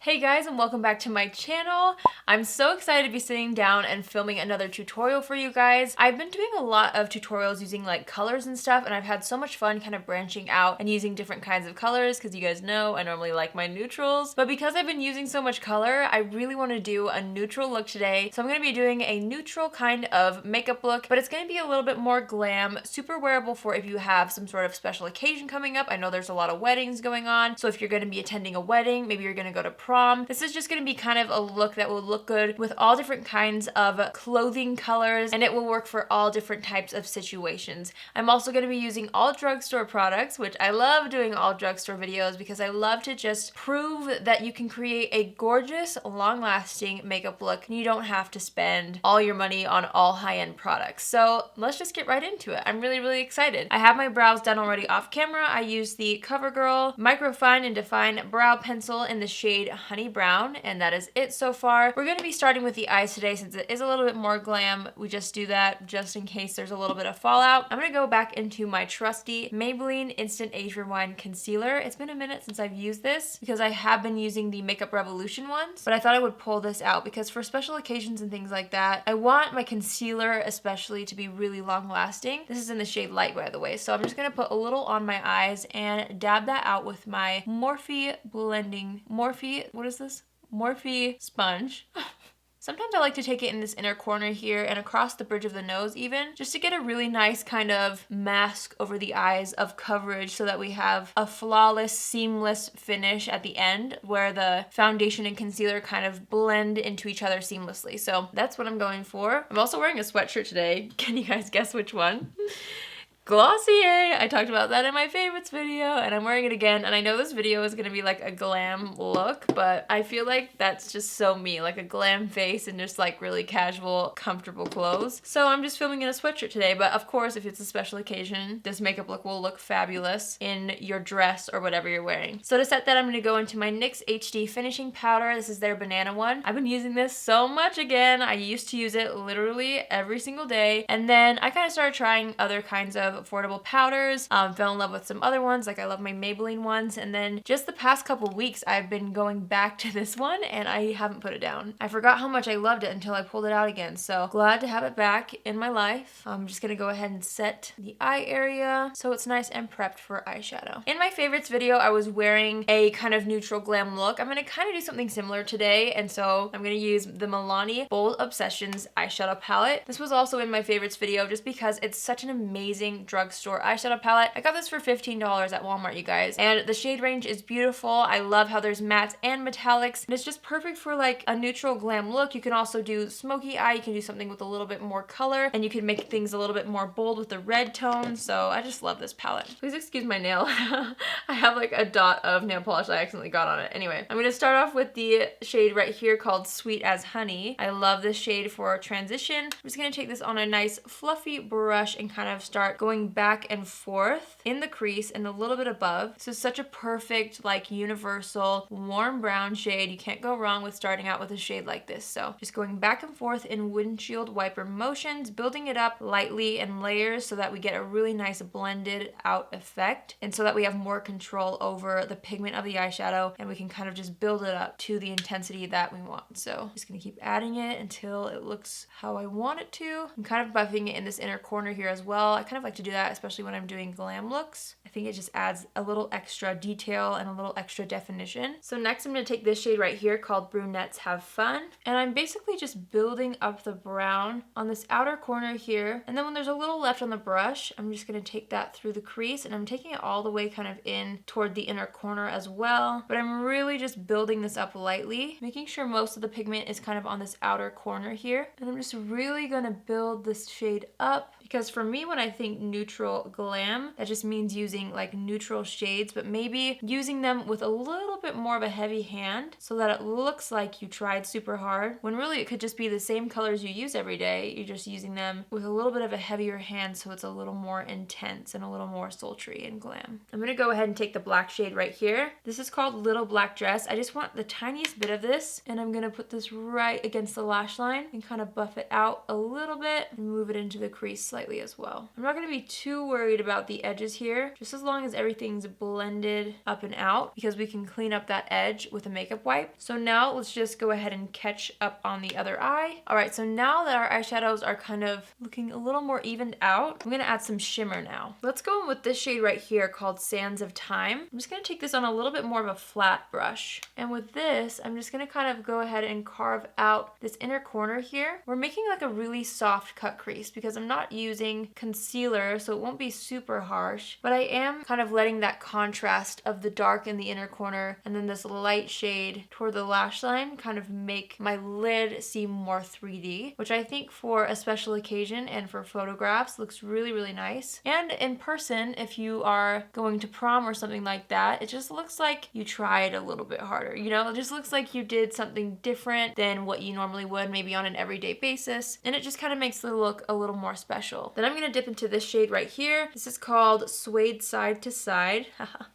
Hey guys, and welcome back to my channel. I'm so excited to be sitting down and filming another tutorial for you guys. I've been doing a lot of tutorials using like colors and stuff, and I've had so much fun kind of branching out and using different kinds of colors because you guys know I normally like my neutrals. But because I've been using so much color, I really want to do a neutral look today. So I'm going to be doing a neutral kind of makeup look, but it's going to be a little bit more glam, super wearable for if you have some sort of special occasion coming up. I know there's a lot of weddings going on, so if you're going to be attending a wedding, maybe you're going to go to prom. This is just going to be kind of a look that will look good with all different kinds of clothing colors, and it will work for all different types of situations. I'm also going to be using all drugstore products, which I love doing all drugstore videos because I love to just prove that you can create a gorgeous, long-lasting makeup look and you don't have to spend all your money on all high-end products. So let's just get right into it. I'm really excited. I have my brows done already off camera. I used the CoverGirl Microfine and Define Brow Pencil in the shade Honey Brown, and that is it so far. We're going to be starting with the eyes today since it is a little bit more glam. We just do that just in case there's a little bit of fallout. I'm going to go back into my trusty Maybelline Instant Age Rewind Concealer. It's been a minute since I've used this because I have been using the Makeup Revolution ones, but I thought I would pull this out because for special occasions and things like that, I want my concealer especially to be really long lasting. This is in the shade Light, by the way, so I'm just going to put a little on my eyes and dab that out with my Morphe sponge. Sometimes I like to take it in this inner corner here and across the bridge of the nose even, just to get a really nice kind of mask over the eyes of coverage so that we have a flawless, seamless finish at the end where the foundation and concealer kind of blend into each other seamlessly. So that's what I'm going for. I'm also wearing a sweatshirt today. Can you guys guess which one? Glossier! I talked about that in my favorites video, and I'm wearing it again, and I know this video is gonna be like a glam look, but I feel like that's just so me, like a glam face and just like really casual, comfortable clothes. So I'm just filming in a sweatshirt today, but of course, if it's a special occasion, this makeup look will look fabulous in your dress or whatever you're wearing. So to set that, I'm gonna go into my NYX HD Finishing Powder. This is their banana one. I've been using this so much again. I used to use it literally every single day, and then I kind of started trying other kinds of affordable powders, fell in love with some other ones, like I love my Maybelline ones, and then just the past couple weeks I've been going back to this one and I haven't put it down. I forgot how much I loved it until I pulled it out again, so glad to have it back in my life. I'm just gonna go ahead and set the eye area so it's nice and prepped for eyeshadow. In my favorites video, I was wearing a kind of neutral glam look. I'm gonna kind of do something similar today, and so I'm gonna use the Milani Bold Obsessions eyeshadow palette. This was also in my favorites video just because it's such an amazing drugstore eyeshadow palette. I got this for $15 at Walmart, you guys, and the shade range is beautiful. I love how there's mattes and metallics, and it's just perfect for like a neutral glam look. You can also do smoky eye, you can do something with a little bit more color, and you can make things a little bit more bold with the red tone, so I just love this palette. Please excuse my nail. I have like a dot of nail polish I accidentally got on it. Anyway, I'm gonna start off with the shade right here called Sweet as Honey. I love this shade for transition. I'm just gonna take this on a nice fluffy brush and kind of start going back and forth in the crease and a little bit above. This is such a perfect, like, universal warm brown shade. You can't go wrong with starting out with a shade like this. So just going back and forth in windshield wiper motions, building it up lightly in layers so that we get a really nice blended out effect, and so that we have more control over the pigment of the eyeshadow and we can kind of just build it up to the intensity that we want. So just gonna keep adding it until it looks how I want it to. I'm kind of buffing it in this inner corner here as well. I kind of like to do that, especially when I'm doing glam looks. I think it just adds a little extra detail and a little extra definition. So next I'm going to take this shade right here called Brunettes Have Fun, and I'm basically just building up the brown on this outer corner here, and then when there's a little left on the brush, I'm just going to take that through the crease, and I'm taking it all the way kind of in toward the inner corner as well, but I'm really just building this up lightly, making sure most of the pigment is kind of on this outer corner here, and I'm just really going to build this shade up, because for me, when I think neutral glam, that just means using like neutral shades, but maybe using them with a little bit more of a heavy hand so that it looks like you tried super hard, when really it could just be the same colors you use every day. You're just using them with a little bit of a heavier hand so it's a little more intense and a little more sultry and glam. I'm gonna go ahead and take the black shade right here. This is called Little Black Dress. I just want the tiniest bit of this, and I'm gonna put this right against the lash line and kind of buff it out a little bit and move it into the crease slightly as well. I'm not going to be too worried about the edges here, just as long as everything's blended up and out, because we can clean up that edge with a makeup wipe. So now let's just go ahead and catch up on the other eye. All right, so now that our eyeshadows are kind of looking a little more evened out, I'm going to add some shimmer now. Let's go in with this shade right here called Sands of Time. I'm just going to take this on a little bit more of a flat brush. And with this, I'm just going to kind of go ahead and carve out this inner corner here. We're making like a really soft cut crease because I'm not using concealer, so it won't be super harsh, but I am kind of letting that contrast of the dark in the inner corner and then this light shade toward the lash line kind of make my lid seem more 3D, which I think for a special occasion and for photographs looks really, really nice. And in person, if you are going to prom or something like that, it just looks like you tried a little bit harder, you know? It just looks like you did something different than what you normally would, maybe on an everyday basis, and it just kind of makes the look a little more special. Then I'm going to dip into this shade right here. This is called Suede Side to Side.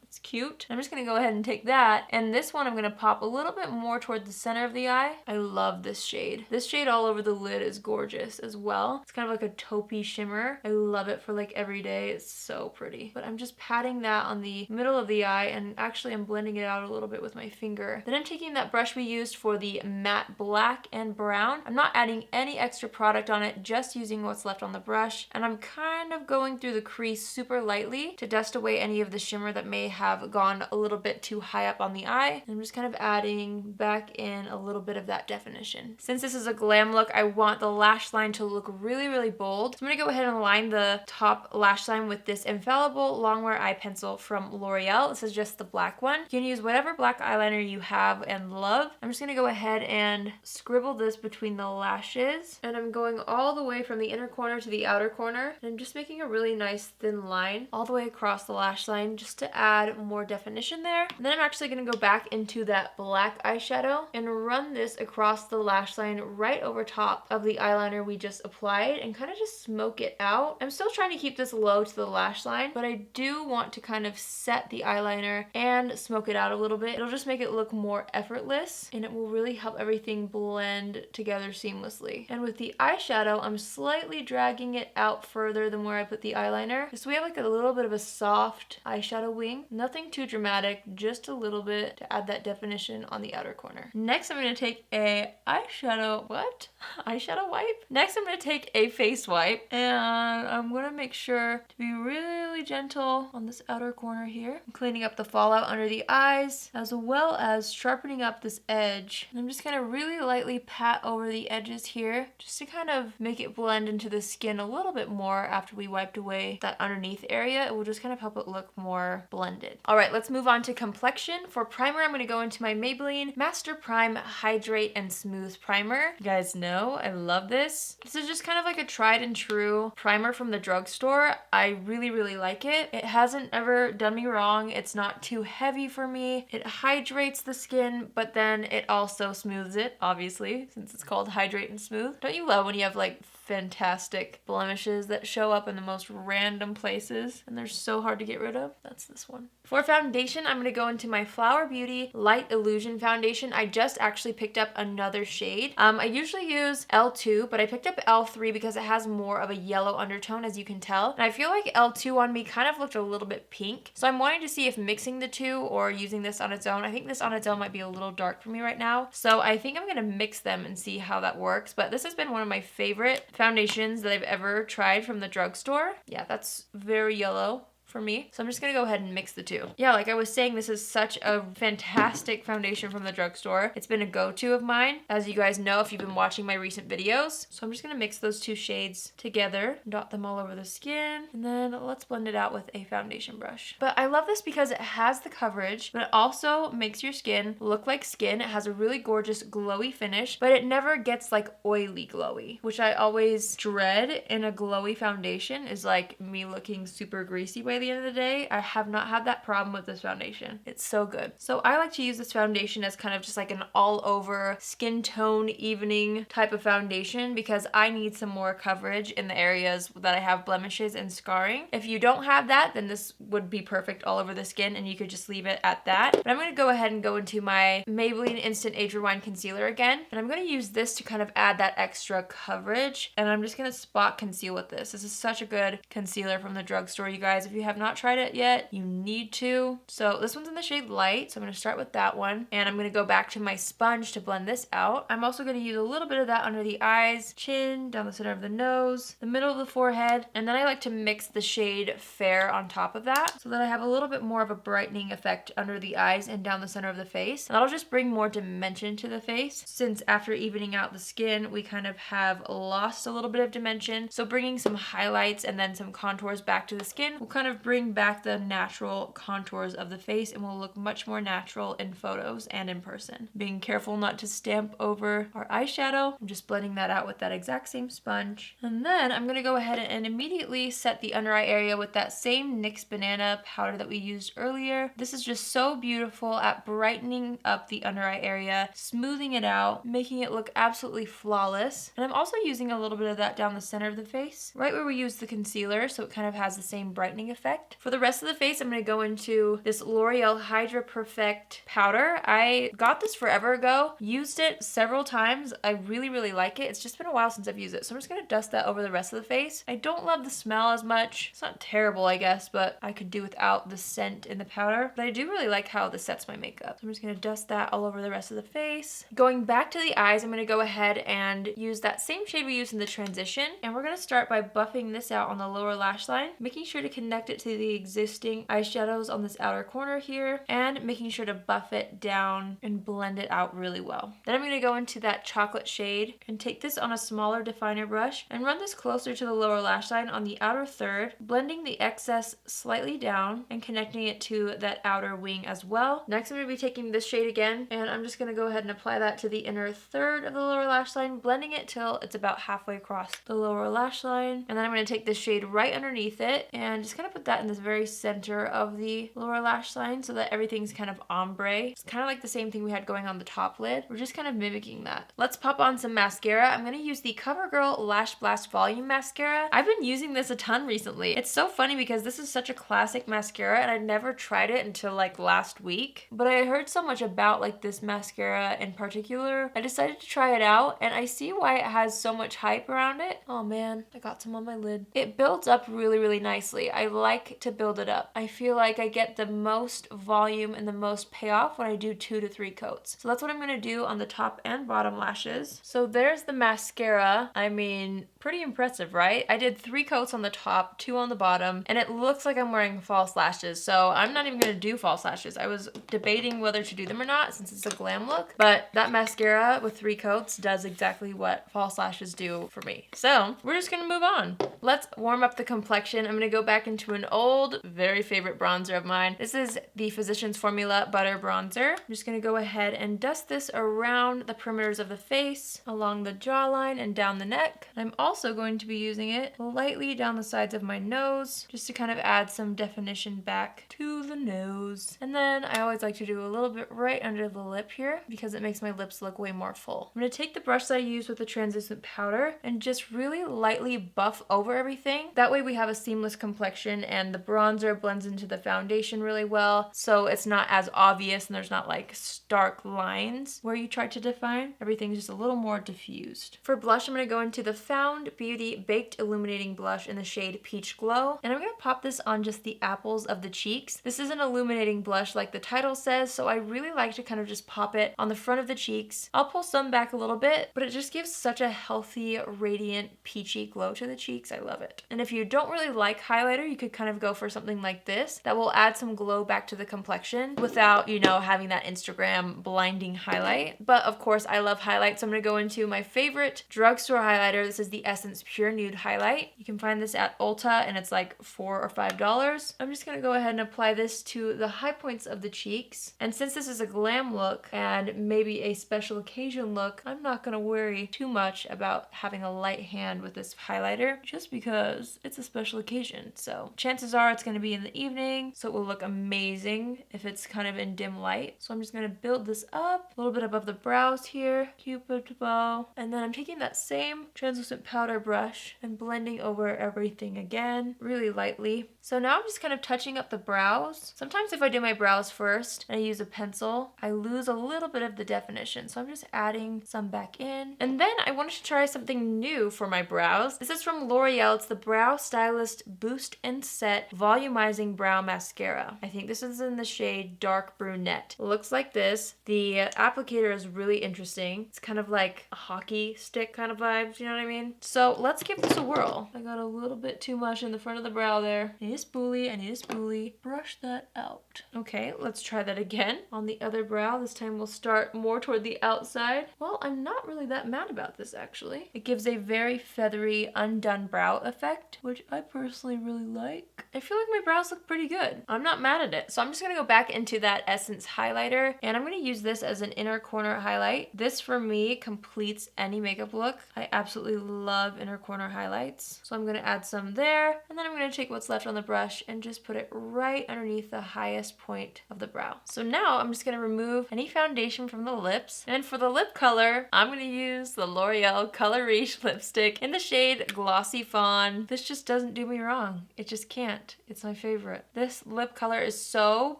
It's cute. I'm just gonna go ahead and take that, and this one I'm gonna pop a little bit more toward the center of the eye. I love this shade. This shade all over the lid is gorgeous as well. It's kind of like a taupey shimmer. I love it for like every day. It's so pretty. But I'm just patting that on the middle of the eye, and actually I'm blending it out a little bit with my finger. Then I'm taking that brush we used for the matte black and brown. I'm not adding any extra product on it, just using what's left on the brush, and I'm kind of going through the crease super lightly to dust away any of the shimmer that may have gone a little bit too high up on the eye. I'm just kind of adding back in a little bit of that definition. Since this is a glam look, I want the lash line to look really, really bold. So I'm gonna go ahead and line the top lash line with this Infallible Longwear Eye Pencil from L'Oreal. This is just the black one. You can use whatever black eyeliner you have and love. I'm just gonna go ahead and scribble this between the lashes, and I'm going all the way from the inner corner to the outer corner, and I'm just making a really nice thin line all the way across the lash line just to add more definition there. And then I'm actually going to go back into that black eyeshadow and run this across the lash line right over top of the eyeliner we just applied and kind of just smoke it out. I'm still trying to keep this low to the lash line, but I do want to kind of set the eyeliner and smoke it out a little bit. It'll just make it look more effortless, and it will really help everything blend together seamlessly. And with the eyeshadow, I'm slightly dragging it out further than where I put the eyeliner, so we have like a little bit of a soft eyeshadow wing. Nothing too dramatic, just a little bit to add that definition on the outer corner. Next, I'm going to take a eyeshadow wipe? Next, I'm going to take a face wipe, and I'm going to make sure to be really gentle on this outer corner here. I'm cleaning up the fallout under the eyes, as well as sharpening up this edge. And I'm just going to really lightly pat over the edges here, just to kind of make it blend into the skin a little bit more after we wiped away that underneath area. It will just kind of help it look more blended. All right, let's move on to complexion. For primer, I'm going to go into my Maybelline Master Prime Hydrate and Smooth Primer. You guys know I love this. This is just kind of like a tried and true primer from the drugstore. I really, really like it. It hasn't ever done me wrong. It's not too heavy for me. It hydrates the skin, but then it also smooths it, obviously, since it's called Hydrate and Smooth. Don't you love when you have like fantastic blemishes that show up in the most random places and they're so hard to get rid of? That's this one. For foundation, I'm going to go into my Flower Beauty Light Illusion Foundation. I just actually picked up another shade. I usually use L2, but I picked up L3 because it has more of a yellow undertone, as you can tell. And I feel like L2 on me kind of looked a little bit pink. So I'm wanting to see if mixing the two or using this on its own. I think this on its own might be a little dark for me right now. So I think I'm going to mix them and see how that works. But this has been one of my favorite foundations that I've ever tried from the drugstore. Yeah, that's very yellow for me. So I'm just gonna go ahead and mix the two. Yeah, like I was saying, this is such a fantastic foundation from the drugstore. It's been a go-to of mine, as you guys know if you've been watching my recent videos. So I'm just gonna mix those two shades together, dot them all over the skin, and then let's blend it out with a foundation brush. But I love this because it has the coverage, but it also makes your skin look like skin. It has a really gorgeous glowy finish, but it never gets like oily glowy, which I always dread in a glowy foundation, is like me looking super greasy by at the end of the day, I have not had that problem with this foundation. It's so good. So I like to use this foundation as kind of just like an all over skin tone evening type of foundation because I need some more coverage in the areas that I have blemishes and scarring. If you don't have that, then this would be perfect all over the skin and you could just leave it at that. But I'm going to go ahead and go into my Maybelline Instant Age Rewind Concealer again. And I'm going to use this to kind of add that extra coverage. And I'm just going to spot conceal with this. This is such a good concealer from the drugstore, you guys. If you have not tried it yet, you need to. So this one's in the shade Light. So I'm going to start with that one. And I'm going to go back to my sponge to blend this out. I'm also going to use a little bit of that under the eyes, chin, down the center of the nose, the middle of the forehead. And then I like to mix the shade Fair on top of that so that I have a little bit more of a brightening effect under the eyes and down the center of the face. And that'll just bring more dimension to the face since after evening out the skin, we kind of have lost a little bit of dimension. So bringing some highlights and then some contours back to the skin will kind of bring back the natural contours of the face and will look much more natural in photos and in person. Being careful not to stamp over our eyeshadow. I'm just blending that out with that exact same sponge. And then I'm going to go ahead and immediately set the under eye area with that same NYX Banana powder that we used earlier. This is just so beautiful at brightening up the under eye area, smoothing it out, making it look absolutely flawless. And I'm also using a little bit of that down the center of the face, right where we used the concealer, so it kind of has the same brightening effect. For the rest of the face, I'm going to go into this L'Oreal Hydra Perfect powder. I got this forever ago, used it several times. I really like it. It's just been a while since I've used it, so I'm just going to dust that over the rest of the face. I don't love the smell as much. It's not terrible, I guess, but I could do without the scent in the powder. But I do really like how this sets my makeup. So I'm just going to dust that all over the rest of the face. Going back to the eyes, I'm going to go ahead and use that same shade we used in the transition. And we're going to start by buffing this out on the lower lash line, making sure to connect it to the existing eyeshadows on this outer corner here, and making sure to buff it down and blend it out really well. Then I'm going to go into that chocolate shade and take this on a smaller definer brush and run this closer to the lower lash line on the outer third, blending the excess slightly down and connecting it to that outer wing as well. Next, I'm going to be taking this shade again, and I'm just going to go ahead and apply that to the inner third of the lower lash line, blending it till it's about halfway across the lower lash line. And then I'm going to take this shade right underneath it and just kind of put that in the very center of the lower lash line so that everything's kind of ombre. It's kind of like the same thing we had going on the top lid. We're just kind of mimicking that. Let's pop on some mascara. I'm going to use the CoverGirl Lash Blast Volume Mascara. I've been using this a ton recently. It's so funny because this is such a classic mascara and I never tried it until like last week. But I heard so much about like this mascara in particular. I decided to try it out and I see why it has so much hype around it. Oh man, I got some on my lid. It builds up really nicely. I like to build it up. I feel like I get the most volume and the most payoff when I do 2 to 3 coats. So that's what I'm going to do on the top and bottom lashes. So there's the mascara. I mean, pretty impressive, right? I did 3 coats on the top, 2 on the bottom, and it looks like I'm wearing false lashes. So I'm not even going to do false lashes. I was debating whether to do them or not since it's a glam look, but that mascara with 3 coats does exactly what false lashes do for me. So we're just going to move on. Let's warm up the complexion. I'm going to go back into an old, very favorite bronzer of mine. This is the Physicians Formula Butter Bronzer. I'm just going to go ahead and dust this around the perimeters of the face, along the jawline and down the neck. I'm also going to be using it lightly down the sides of my nose just to kind of add some definition back to the nose. And then I always like to do a little bit right under the lip here because it makes my lips look way more full. I'm going to take the brush that I used with the translucent powder and just really lightly buff over everything. That way we have a seamless complexion and the bronzer blends into the foundation really well, so it's not as obvious and there's not like stark lines where you try to define. Everything's just a little more diffused. For blush, I'm going to go into the Found Beauty Baked Illuminating Blush in the shade Peach Glow, and I'm going to pop this on just the apples of the cheeks. This is an illuminating blush like the title says, so I really like to kind of just pop it on the front of the cheeks. I'll pull some back a little bit, but it just gives such a healthy, radiant, peachy glow to the cheeks. I love it. And if you don't really like highlighter, you could kind of go for something like this that will add some glow back to the complexion without, you know, having that Instagram blinding highlight. But of course, I love highlights, so I'm going to go into my favorite drugstore highlighter. This is the Essence Pure Nude Highlight. You can find this at Ulta and it's like $4 or $5. I'm just going to go ahead and apply this to the high points of the cheeks. And since this is a glam look and maybe a special occasion look, I'm not going to worry too much about having a light hand with this highlighter just because it's a special occasion. So chances are it's going to be in the evening, so it will look amazing if it's kind of in dim light. So I'm just going to build this up a little bit above the brows here, cupid bow, and then I'm taking that same translucent powder brush and blending over everything again, really lightly. So now I'm just kind of touching up the brows. Sometimes if I do my brows first and I use a pencil, I lose a little bit of the definition. So I'm just adding some back in. And then I wanted to try something new for my brows. This is from L'Oreal. It's the Brow Stylist Boost and Set Volumizing Brow Mascara. I think this is in the shade Dark Brunette. It looks like this. The applicator is really interesting. It's kind of like a hockey stick kind of vibes, you know what I mean? So let's give this a whirl. I got a little bit too much in the front of the brow there. I need a spoolie. Brush that out. Okay, let's try that again on the other brow. This time we'll start more toward the outside. Well, I'm not really that mad about this actually. It gives a very feathery, undone brow effect, which I personally really like. I feel like my brows look pretty good. I'm not mad at it. So I'm just gonna go back into that Essence highlighter and I'm gonna use this as an inner corner highlight. This for me completes any makeup look. I absolutely love inner corner highlights. So I'm gonna add some there and then I'm gonna take what's left on the brush and just put it right underneath the highest point of the brow. So now I'm just gonna remove any foundation from the lips. And for the lip color, I'm gonna use the L'Oreal Color Riche lipstick in the shade Glossy Fawn. This just doesn't do me wrong. It just can't. It's my favorite. This lip color is so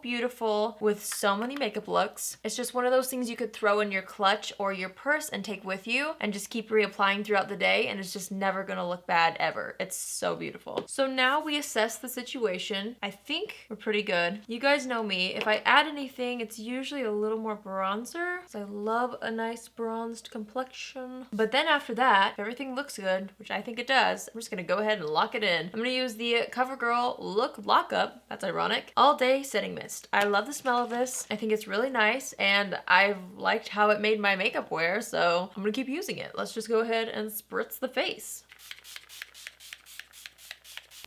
beautiful with so many makeup looks. It's just one of those things you could throw in your clutch or your purse and take with you and just keep reapplying throughout the day and it's just never gonna look bad ever. It's so beautiful. So now we assess the situation. I think we're pretty good. You guys know me. If I add anything, it's usually a little more bronzer because I love a nice bronzed complexion. But then after that, if everything looks good, which I think it does, I'm just gonna go ahead and lock it in. I'm gonna use the CoverGirl Look Lockup, that's ironic, All Day Setting Mist. I love the smell of this. I think it's really nice and I've liked how it made my makeup wear, so I'm gonna keep using it. Let's just go ahead and spritz the face.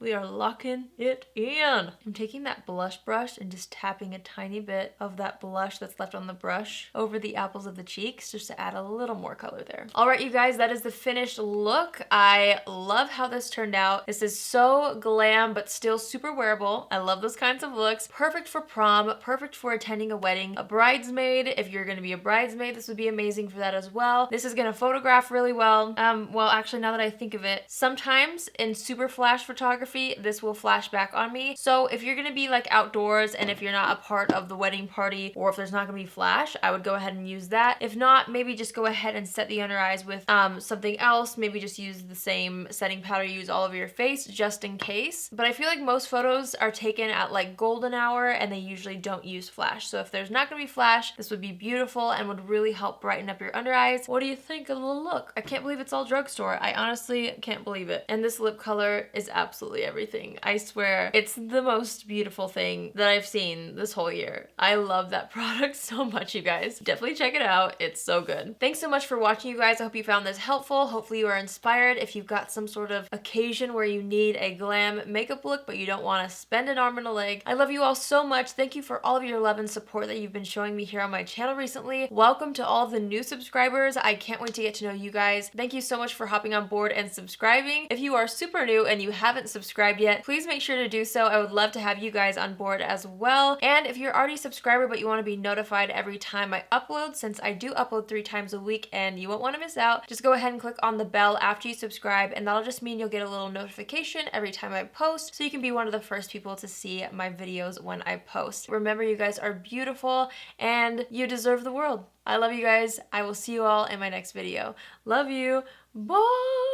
We are locking it in. I'm taking that blush brush and just tapping a tiny bit of that blush that's left on the brush over the apples of the cheeks just to add a little more color there. All right, you guys, that is the finished look. I love how this turned out. This is so glam, but still super wearable. I love those kinds of looks. Perfect for prom, perfect for attending a wedding. A bridesmaid, if you're gonna be a bridesmaid, this would be amazing for that as well. This is gonna photograph really well. Well, actually, now that I think of it, sometimes in super flash photography, this will flash back on me. So if you're gonna be like outdoors and if you're not a part of the wedding party or if there's not gonna be flash, I would go ahead and use that. If not, maybe just go ahead and set the under eyes with something else. Maybe just use the same setting powder you use all over your face just in case. But I feel like most photos are taken at like golden hour and they usually don't use flash. So if there's not gonna be flash, this would be beautiful and would really help brighten up your under eyes. What do you think of the look? I can't believe it's all Drugstore. I honestly can't believe it. And this lip color is absolutely everything. I swear it's the most beautiful thing that I've seen this whole year. I love that product so much, you guys. Definitely check it out. It's so good. Thanks so much for watching, you guys. I hope you found this helpful. Hopefully you are inspired. If you've got some sort of occasion where you need a glam makeup look but you don't want to spend an arm and a leg. I love you all so much. Thank you for all of your love and support that you've been showing me here on my channel recently. Welcome to all of the new subscribers. I can't wait to get to know you guys. Thank you so much for hopping on board and subscribing. If you are super new and you haven't subscribed yet, please make sure to do so. I would love to have you guys on board as well. And if you're already a subscriber but you want to be notified every time I upload, since I do upload 3 times a week and you won't want to miss out, just go ahead and click on the bell after you subscribe and that'll just mean you'll get a little notification every time I post so you can be one of the first people to see my videos when I post. Remember, you guys are beautiful and you deserve the world. I love you guys. I will see you all in my next video. Love you. Bye!